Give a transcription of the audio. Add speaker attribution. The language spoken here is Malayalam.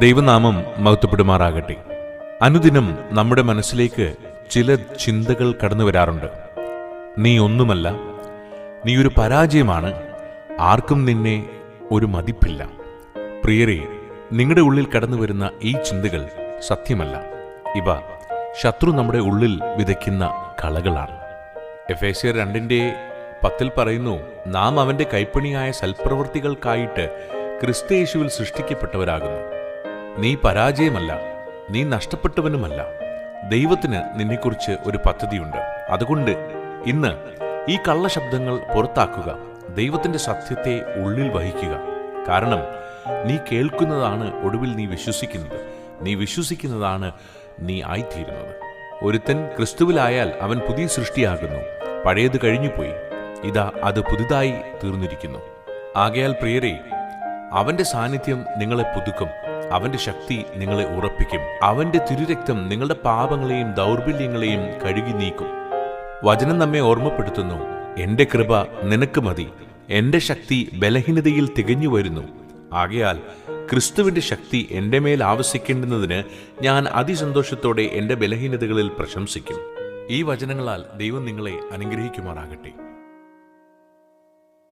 Speaker 1: ദൈവനാമം മഹത്വപ്പെടുമാറാകട്ടെ. അനുദിനം നമ്മുടെ മനസ്സിലേക്ക് ചില ചിന്തകൾ കടന്നു വരാറുണ്ട്. നീ ഒന്നുമല്ല, നീ ഒരു പരാജയമാണ്, ആർക്കും നിന്നെ ഒരു മതിപ്പില്ല. പ്രിയരെ, നിങ്ങളുടെ ഉള്ളിൽ കടന്നു വരുന്ന ഈ ചിന്തകൾ സത്യമല്ല. ഇവ ശത്രു നമ്മുടെ ഉള്ളിൽ വിതയ്ക്കുന്ന കളകളാണ്. എഫേസ്യർ 2:10 പറയുന്നു, നാം അവന്റെ കൈപ്പണിയായ സൽപ്രവൃത്തികൾക്കായിട്ട് ക്രിസ്തുയേശുവിൽ സൃഷ്ടിക്കപ്പെട്ടവരാകുന്നു. നീ പരാജയമല്ല, നീ നഷ്ടപ്പെട്ടവനുമല്ല. ദൈവത്തിന് നിന്നെക്കുറിച്ച് ഒരു പദ്ധതിയുണ്ട്. അതുകൊണ്ട് ഇന്ന് ഈ കള്ളശബ്ദങ്ങൾ പുറത്താക്കുക. ദൈവത്തിന്റെ സത്യത്തെ ഉള്ളിൽ വഹിക്കുക. കാരണം നീ കേൾക്കുന്നതാണ് ഒടുവിൽ നീ വിശ്വസിക്കുന്നത്. നീ വിശ്വസിക്കുന്നതാണ് നീ ആയിത്തീരുന്നത്. ഒരുത്തൻ ക്രിസ്തുവിലായാൽ അവൻ പുതിയ സൃഷ്ടിയാകുന്നു. പഴയത് കഴിഞ്ഞുപോയി, ഇതാ അത് പുതുതായി തീർന്നിരിക്കുന്നു. ആകയാൽ പ്രിയരെ, അവന്റെ സാന്നിധ്യം നിങ്ങളെ പുതുക്കും. അവന്റെ ശക്തി നിങ്ങളെ ഉറപ്പിക്കും. അവന്റെ തിരുരക്തം നിങ്ങളുടെ പാപങ്ങളെയും ദൗർബല്യങ്ങളെയും കഴുകി നീക്കും. വചനം നമ്മെ ഓർമ്മപ്പെടുത്തുന്നു, എന്റെ കൃപ നിനക്ക് മതി, എന്റെ ശക്തി ബലഹീനതയിൽ തികഞ്ഞു വരുന്നു. ആകയാൽ ക്രിസ്തുവിന്റെ ശക്തി എന്റെ മേൽ ആവസിക്കേണ്ടുന്നതിന് ഞാൻ അതിസന്തോഷത്തോടെ എന്റെ ബലഹീനതകളിൽ പ്രശംസിക്കും. ഈ വചനങ്ങളാൽ ദൈവം നിങ്ങളെ അനുഗ്രഹിക്കുമാറാകട്ടെ.